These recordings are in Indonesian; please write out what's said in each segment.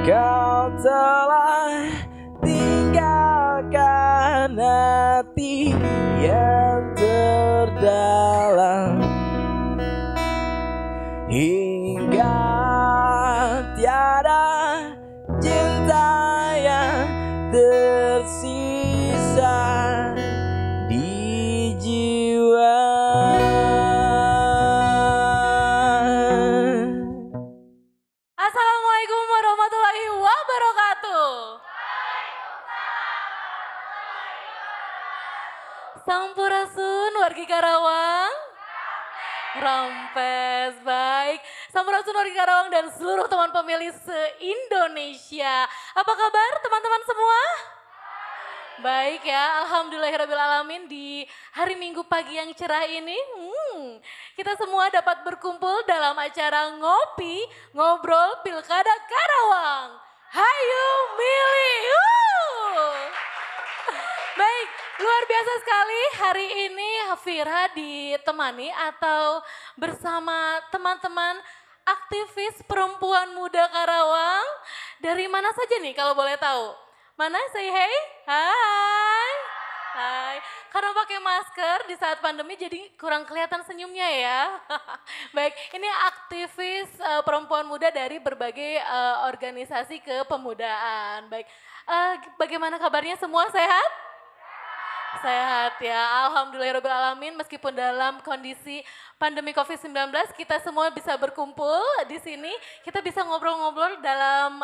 Kau telah tinggalkan hati yang terdalam, hingga tiada cinta yang tersisa di jiwa. Assalamualaikum warahmatullahi wabarakatuh. Sampurasun wargi Karawang. Rampes, baik. Sampurasun wargi Karawang dan seluruh teman pemilih se-Indonesia. Apa kabar teman-teman semua? Baik ya, alhamdulillahirrabbilalamin di hari Minggu pagi yang cerah ini kita semua dapat berkumpul dalam acara Ngopi Ngobrol Pilkada Karawang. Hayu milih! Baik, luar biasa sekali hari ini Hafira ditemani atau bersama teman-teman aktivis perempuan muda Karawang. Dari mana saja nih kalau boleh tahu? Mana say hey? Hai. Hai. Karena pakai masker di saat pandemi jadi kurang kelihatan senyumnya ya. Baik, ini aktivis perempuan muda dari berbagai organisasi kepemudaan. Baik, bagaimana kabarnya semua sehat? Sehat ya, alhamdulillahirrahmanirrahim. Meskipun dalam kondisi pandemi COVID-19 kita semua bisa berkumpul di sini. Kita bisa ngobrol-ngobrol dalam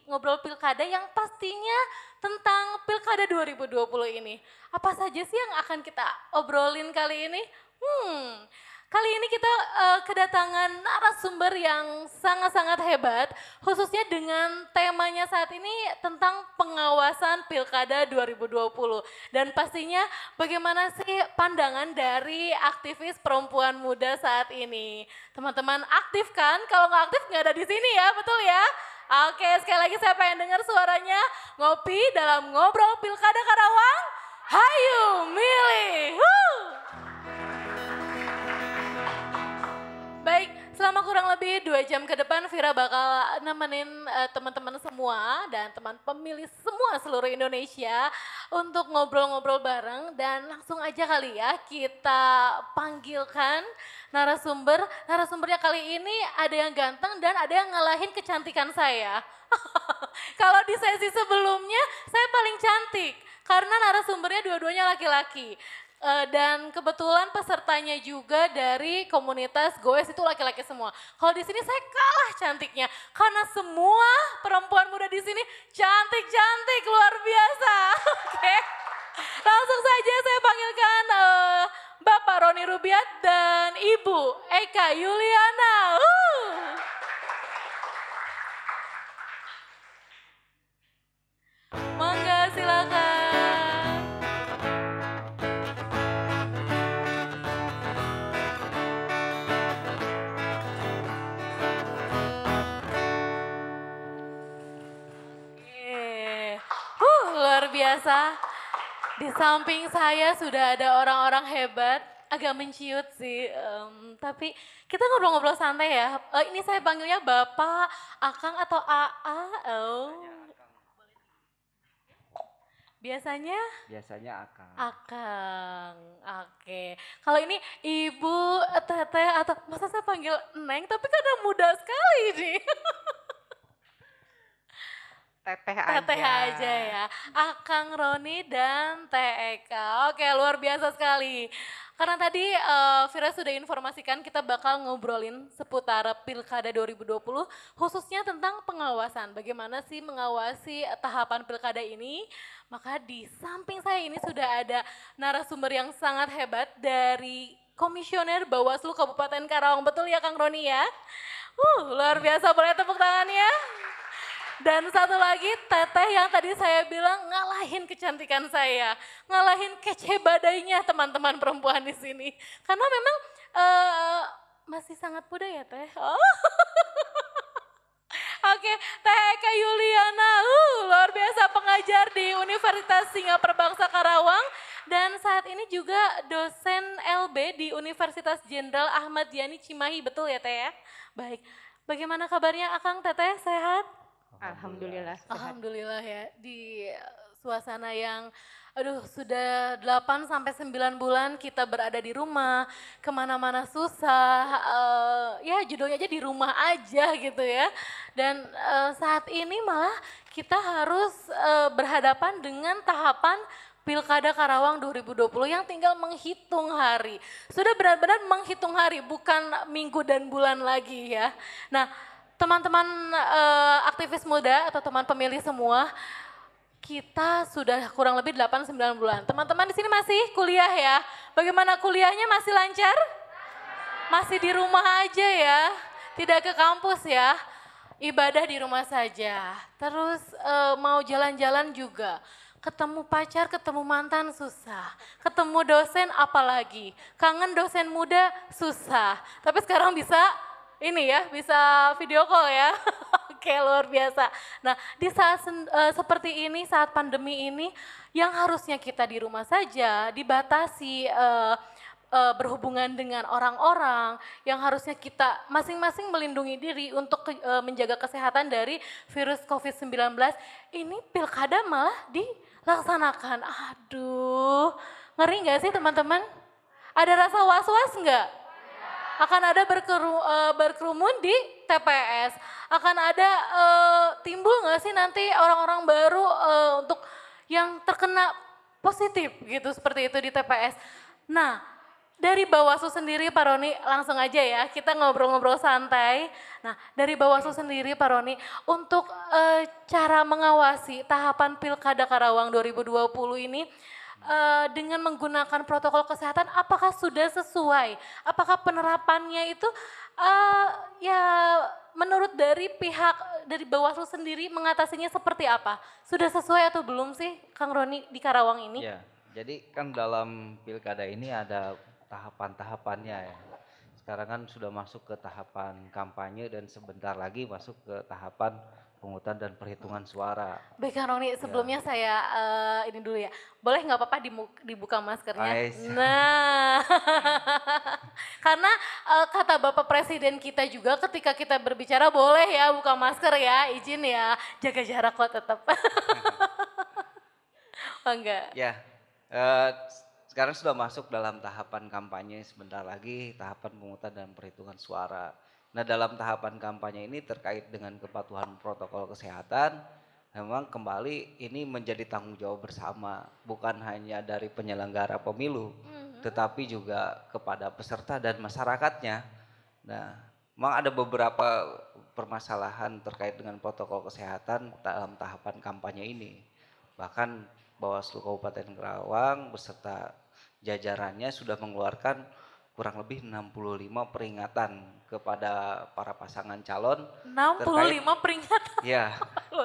ngobrol pilkada yang pastinya tentang pilkada 2020 ini. Apa saja sih yang akan kita obrolin kali ini? Kali ini kita kedatangan narasumber yang sangat-sangat hebat, khususnya dengan temanya saat ini tentang pengawasan pilkada 2020. Dan pastinya bagaimana sih pandangan dari aktivis perempuan muda saat ini. Teman-teman aktif kan? Kalau nggak aktif nggak ada di sini ya, betul ya? Oke, sekali lagi saya pengen dengar suaranya. Ngopi dalam Ngobrol Pilkada Karawang. Hayu milih! Baik, selama kurang lebih 2 jam ke depan Vira bakal nemenin teman-teman semua dan teman pemilih semua seluruh Indonesia untuk ngobrol-ngobrol bareng dan langsung aja kali ya kita panggilkan narasumber. Narasumbernya kali ini ada yang ganteng dan ada yang ngalahin kecantikan saya. Kalau di sesi sebelumnya saya paling cantik karena narasumbernya dua-duanya laki-laki. Dan kebetulan pesertanya juga dari komunitas goes itu laki-laki semua. Kalau di sini saya kalah cantiknya karena semua perempuan muda di sini cantik-cantik luar biasa. Oke, langsung saja saya panggilkan Bapak Roni Rubiat dan Ibu Eka Yuliana. Mangga silakan. Luar biasa. Di samping saya sudah ada orang-orang hebat, agak menciut sih. Tapi kita ngobrol-ngobrol santai ya. Ini saya panggilnya Bapak, Akang atau AA. Oh. Biasanya? Biasanya Akang. Akang, oke. Kalau ini Ibu, Teteh atau masa saya panggil Neng, tapi kadang muda sekali nih. Teteh aja. Teteh aja ya. Akang Roni dan Teh Eka. Oke, luar biasa sekali. Karena tadi Vira sudah informasikan kita bakal ngobrolin seputar Pilkada 2020 khususnya tentang pengawasan. Bagaimana sih mengawasi tahapan Pilkada ini? Maka di samping saya ini sudah ada narasumber yang sangat hebat dari Komisioner Bawaslu Kabupaten Karawang. Betul ya Kang Roni ya? Luar biasa, boleh tepuk tangannya. Dan satu lagi Teteh yang tadi saya bilang ngalahin kecantikan saya, ngalahin kece badainya teman-teman perempuan di sini. Karena memang masih sangat muda ya Teh. Oh. Oke, Teh Eka Yuliana, luar biasa pengajar di Universitas Singapura Bangsa Karawang. Dan saat ini juga dosen LB di Universitas Jenderal Ahmad Yani Cimahi, betul ya Teh ya? Baik, bagaimana kabarnya Akang Teteh, sehat? Alhamdulillah. Alhamdulillah ya, di suasana yang sudah 8 sampai 9 bulan kita berada di rumah, kemana-mana susah, ya judulnya aja di rumah aja gitu ya. Dan saat ini malah kita harus berhadapan dengan tahapan Pilkada Karawang 2020 yang tinggal menghitung hari. Sudah benar-benar menghitung hari, bukan minggu dan bulan lagi ya. Nah, teman-teman aktivis muda atau teman pemilih semua, kita sudah kurang lebih 8-9 bulan. Teman-teman di sini masih kuliah ya. Bagaimana kuliahnya, masih lancar? Masih di rumah aja ya, tidak ke kampus ya. Ibadah di rumah saja. Terus mau jalan-jalan juga. Ketemu pacar, ketemu mantan susah. Ketemu dosen apalagi. Kangen dosen muda susah. Tapi sekarang bisa ini ya, bisa video call ya. Oke, luar biasa. Nah, di saat seperti ini, saat pandemi ini, yang harusnya kita di rumah saja, dibatasi berhubungan dengan orang-orang, yang harusnya kita masing-masing melindungi diri untuk menjaga kesehatan dari virus COVID-19, ini pilkada malah dilaksanakan. Aduh, ngeri nggak sih teman-teman? Ada rasa was-was nggak? Akan ada berkerumun di TPS, akan ada timbul nggak sih nanti orang-orang baru untuk yang terkena positif gitu seperti itu di TPS. Nah, dari Bawaslu sendiri Pak Roni, langsung aja ya kita ngobrol-ngobrol santai. Nah, dari Bawaslu sendiri Pak Roni, untuk cara mengawasi tahapan Pilkada Karawang 2020 ini, dengan menggunakan protokol kesehatan, apakah sudah sesuai? Apakah penerapannya itu ya menurut dari pihak dari Bawaslu sendiri mengatasinya seperti apa? Sudah sesuai atau belum sih Kang Roni di Karawang ini? Ya, jadi kan dalam pilkada ini ada tahapan-tahapannya ya. Sekarang kan sudah masuk ke tahapan kampanye dan sebentar lagi masuk ke tahapan Pemungutan dan Perhitungan Suara. Baik Kang Roni, sebelumnya saya ini dulu ya. Boleh nggak apa-apa dibuka maskernya? Nah, karena kata Bapak Presiden kita juga ketika kita berbicara boleh ya buka masker ya, izin ya, jaga jarak kok tetap. Enggak. Ya, sekarang sudah masuk dalam tahapan kampanye, sebentar lagi tahapan pemungutan dan perhitungan suara. Nah, dalam tahapan kampanye ini terkait dengan kepatuhan protokol kesehatan, memang kembali ini menjadi tanggung jawab bersama, bukan hanya dari penyelenggara pemilu, tetapi juga kepada peserta dan masyarakatnya. Nah, memang ada beberapa permasalahan terkait dengan protokol kesehatan dalam tahapan kampanye ini. Bahkan Bawaslu Kabupaten Karawang beserta jajarannya sudah mengeluarkan kurang lebih 65 peringatan kepada para pasangan calon 65 peringatan. Ya,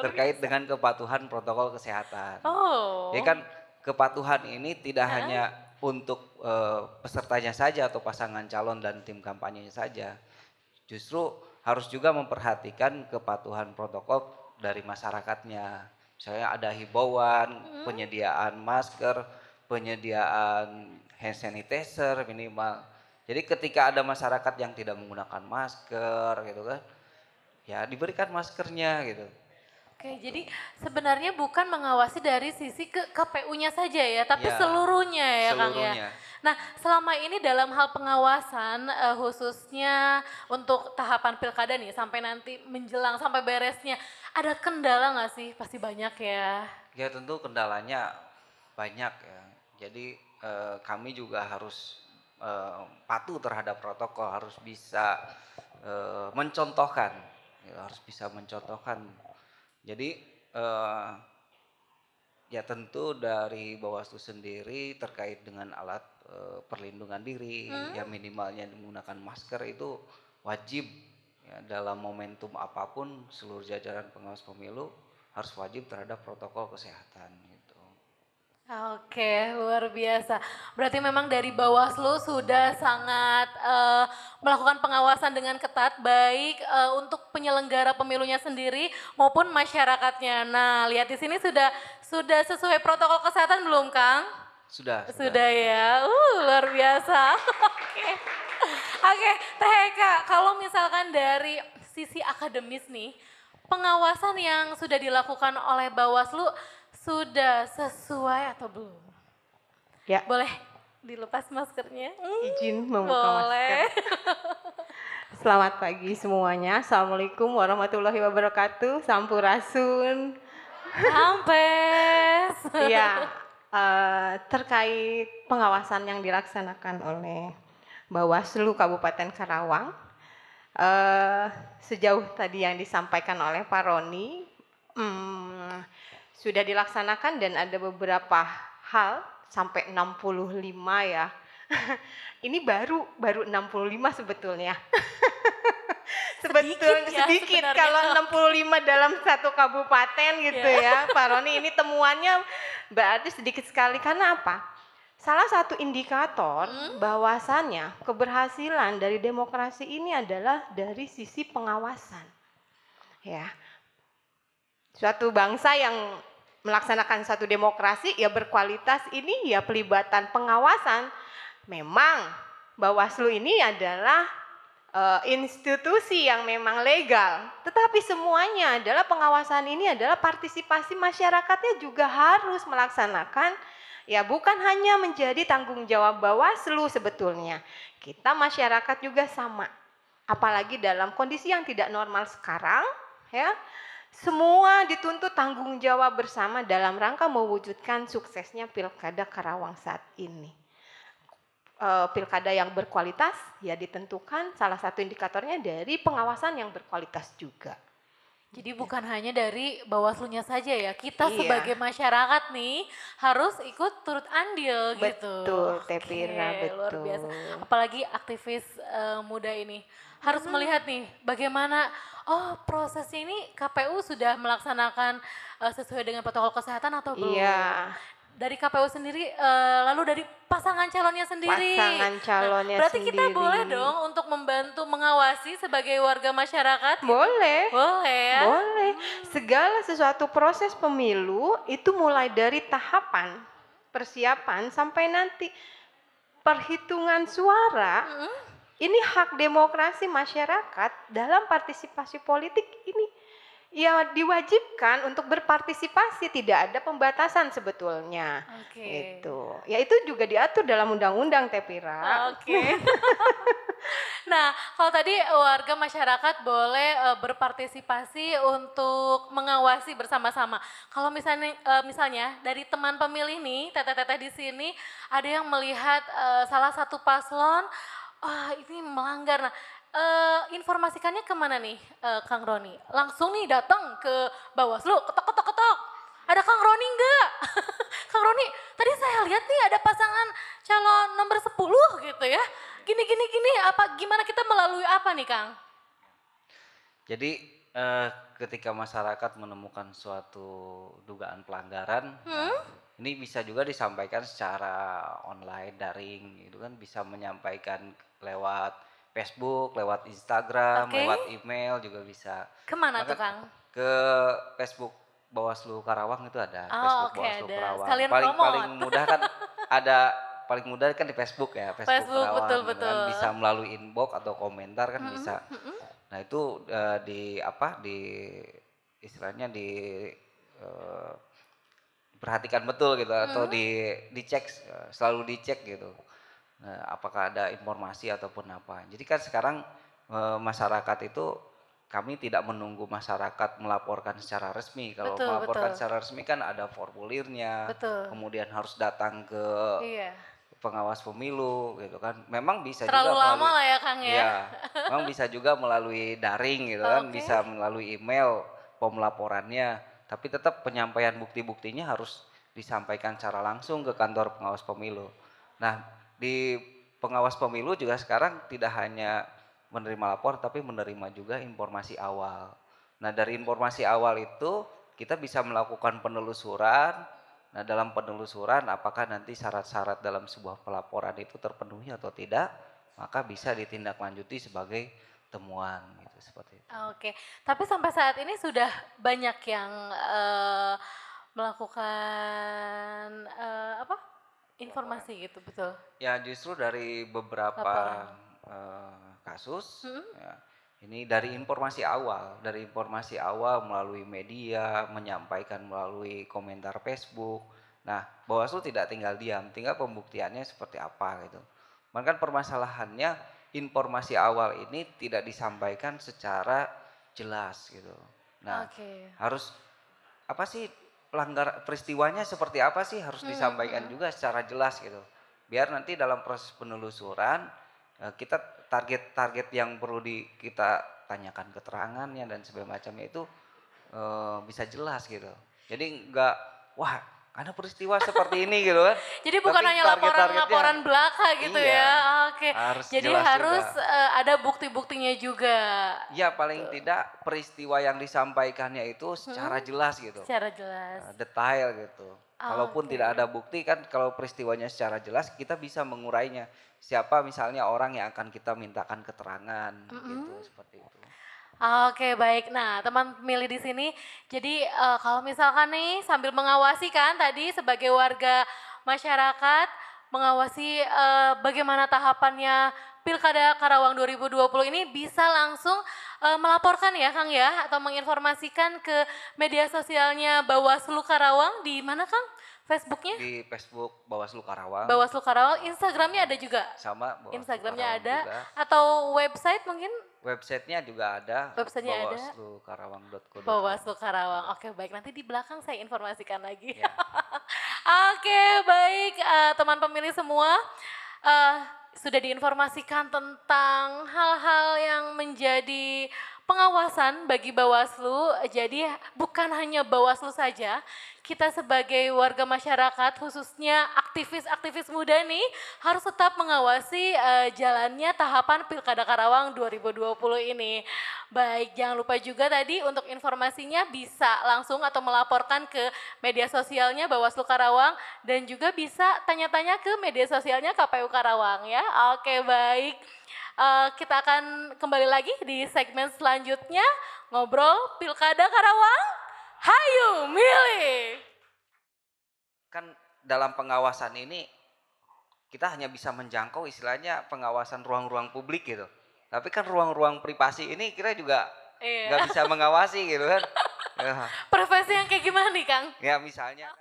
terkait dengan kepatuhan protokol kesehatan. Oh. Ya kan kepatuhan ini tidak hanya untuk pesertanya saja atau pasangan calon dan tim kampanyenya saja. Justru harus juga memperhatikan kepatuhan protokol dari masyarakatnya. Misalnya ada himbauan, penyediaan masker, penyediaan hand sanitizer minimal. Jadi ketika ada masyarakat yang tidak menggunakan masker gitu kan, ya diberikan maskernya gitu. Oke, jadi sebenarnya bukan mengawasi dari sisi ke KPU-nya saja ya, tapi Ya, seluruhnya ya Kang ya. seluruhnya. Nah, selama ini dalam hal pengawasan khususnya untuk tahapan pilkada nih sampai nanti menjelang sampai beresnya, ada kendala nggak sih? Pasti banyak ya. Ya tentu kendalanya banyak ya. Jadi kami juga harus patuh terhadap protokol, harus bisa mencontohkan, ya, harus bisa mencontohkan. Jadi ya tentu dari Bawaslu sendiri terkait dengan alat perlindungan diri, ya minimalnya menggunakan masker itu wajib ya, dalam momentum apapun seluruh jajaran pengawas pemilu harus wajib terhadap protokol kesehatan gitu. Oke, luar biasa. Berarti memang dari Bawaslu sudah sangat melakukan pengawasan dengan ketat, baik untuk penyelenggara pemilunya sendiri maupun masyarakatnya. Nah, lihat di sini sudah sesuai protokol kesehatan belum, Kang? Sudah. Sudah ya, luar biasa. Oke, Teh Eka, kalau misalkan dari sisi akademis nih, pengawasan yang sudah dilakukan oleh Bawaslu sudah sesuai atau belum? Ya. Boleh dilepas maskernya? Izin membuka Boleh. masker. Selamat pagi semuanya. Assalamualaikum warahmatullahi wabarakatuh. Sampurasun. Hampes. Ya, terkait pengawasan yang dilaksanakan oleh Bawaslu Kabupaten Karawang, sejauh tadi yang disampaikan oleh Pak Roni, sudah dilaksanakan dan ada beberapa hal sampai 65 ya. Ini baru 65 sebetulnya. Sedikit sebenarnya. kalau 65 dalam satu kabupaten gitu ya Pak Roni, ini temuannya berarti sedikit sekali. Karena apa? Salah satu indikator bahwasannya keberhasilan dari demokrasi ini adalah dari sisi pengawasan. Ya. Suatu bangsa yang melaksanakan satu demokrasi ya berkualitas ini ya pelibatan pengawasan. Memang Bawaslu ini adalah institusi yang memang legal, tetapi semuanya adalah pengawasan ini adalah partisipasi masyarakatnya juga harus melaksanakan, ya bukan hanya menjadi tanggung jawab Bawaslu sebetulnya. Kita masyarakat juga sama, apalagi dalam kondisi yang tidak normal sekarang, ya semua dituntut tanggung jawab bersama dalam rangka mewujudkan suksesnya Pilkada Karawang saat ini. Pilkada yang berkualitas ya ditentukan salah satu indikatornya dari pengawasan yang berkualitas juga. Jadi bukan hanya dari Bawaslunya saja ya, kita Iya. sebagai masyarakat nih harus ikut turut andil gitu. Betul, Tepira, Oke, luar betul. biasa. Apalagi aktivis muda ini harus melihat nih bagaimana prosesnya ini KPU sudah melaksanakan sesuai dengan protokol kesehatan atau belum. Iya. dari KPU sendiri, lalu dari pasangan calonnya sendiri. Pasangan calonnya Berarti sendiri. kita boleh dong untuk membantu mengawasi sebagai warga masyarakat? Boleh. Boleh ya? Boleh. Segala sesuatu proses pemilu itu mulai dari tahapan persiapan sampai nanti perhitungan suara. Ini hak demokrasi masyarakat dalam partisipasi politik ini. Ya diwajibkan untuk berpartisipasi, tidak ada pembatasan sebetulnya. Oke. Gitu. Ya itu juga diatur dalam undang-undang Tepira. Oke. Nah, kalau tadi warga masyarakat boleh berpartisipasi untuk mengawasi bersama-sama. Kalau misalnya dari teman pemilih nih, teteh-teteh di sini ada yang melihat salah satu paslon, ini melanggar. Nah, informasikannya kemana nih, Kang Roni? Langsung nih datang ke Bawaslu, ketok. Ada Kang Roni enggak? Kang Roni, tadi saya lihat nih ada pasangan calon nomor 10 gitu ya. Gini, gimana kita melalui apa nih, Kang? Jadi ketika masyarakat menemukan suatu dugaan pelanggaran, ini bisa juga disampaikan secara online, daring, gitu kan, bisa menyampaikan lewat Facebook, lewat Instagram, lewat email juga bisa. Kemana tuh, Kang? Ke Facebook Bawaslu Karawang itu ada, oke, Facebook Bawaslu ada. Karawang. Sekalian Paling promote. mudah kan paling mudah kan di Facebook ya, Facebook Karawang. betul, gitu kan. Bisa melalui inbox atau komentar kan bisa. Nah itu istilahnya perhatikan betul gitu atau dicek, selalu dicek gitu. Nah, apakah ada informasi ataupun apa. Jadi kan sekarang masyarakat itu, kami tidak menunggu masyarakat melaporkan secara resmi. Kalau melaporkan secara resmi kan ada formulirnya, kemudian harus datang ke pengawas pemilu gitu kan. Memang bisa terlalu juga lama lah ya, Kang ya. Iya, memang bisa juga melalui daring gitu kan, bisa melalui email pemelaporannya, tapi tetap penyampaian bukti-buktinya harus disampaikan secara langsung ke kantor pengawas pemilu. Nah, di pengawas pemilu juga sekarang tidak hanya menerima lapor tapi menerima juga informasi awal. Nah, dari informasi awal itu kita bisa melakukan penelusuran. Nah, dalam penelusuran apakah nanti syarat-syarat dalam sebuah pelaporan itu terpenuhi atau tidak, maka bisa ditindaklanjuti sebagai temuan gitu, seperti itu. Oke, tapi sampai saat ini sudah banyak yang melakukan informasi gitu, betul? Ya, justru dari beberapa kasus, ya, ini dari informasi awal melalui media, menyampaikan melalui komentar Facebook. Nah, Bawaslu tidak tinggal diam, tinggal pembuktiannya seperti apa gitu. Maka permasalahannya informasi awal ini tidak disampaikan secara jelas gitu. Nah, harus apa sih peristiwanya seperti apa sih, harus disampaikan juga secara jelas gitu. Biar nanti dalam proses penelusuran kita target yang perlu kita tanyakan keterangannya dan sebagainya itu bisa jelas gitu. Jadi enggak ada peristiwa seperti ini gitu kan. Jadi bukan hanya laporan belaka gitu ya. Oke. Jadi harus ada bukti-buktinya juga. Ya, paling tidak peristiwa yang disampaikannya itu secara jelas gitu. Secara jelas. Detail gitu. Kalaupun tidak ada bukti kan, kalau peristiwanya secara jelas kita bisa mengurainya. Siapa misalnya orang yang akan kita mintakan keterangan gitu, seperti itu. Oke, baik. Nah, teman pemilih di sini, jadi kalau misalkan nih sambil mengawasi kan tadi sebagai warga masyarakat, mengawasi bagaimana tahapannya Pilkada Karawang 2020 ini, bisa langsung melaporkan ya, Kang ya, atau menginformasikan ke media sosialnya Bawaslu Karawang. Di mana, Kang? Facebooknya? Di Facebook Bawaslu Karawang. Bawaslu Karawang. Instagramnya ada juga? Sama, Bawaslu Instagramnya Karawang ada juga. Atau website mungkin? Websitenya juga ada. Websitenya ada. bawaslukarawang.co. Bawaslu Karawang. Oke, baik, nanti di belakang saya informasikan lagi. Ya. Oke, baik teman pemilih semua, sudah diinformasikan tentang hal-hal yang menjadi pengawasan bagi Bawaslu. Jadi bukan hanya Bawaslu saja, kita sebagai warga masyarakat khususnya aktivis-aktivis muda nih harus tetap mengawasi jalannya tahapan Pilkada Karawang 2020 ini. Baik, jangan lupa juga tadi untuk informasinya bisa langsung atau melaporkan ke media sosialnya Bawaslu Karawang dan juga bisa tanya-tanya ke media sosialnya KPU Karawang ya. Oke, baik. Kita akan kembali lagi di segmen selanjutnya ngobrol Pilkada Karawang. Hayu milih. Kan dalam pengawasan ini kita hanya bisa menjangkau istilahnya pengawasan ruang-ruang publik gitu. Tapi kan ruang-ruang privasi ini kita juga nggak bisa mengawasi gitu kan. Ya. Profesi yang kayak gimana nih Kang? Ya misalnya.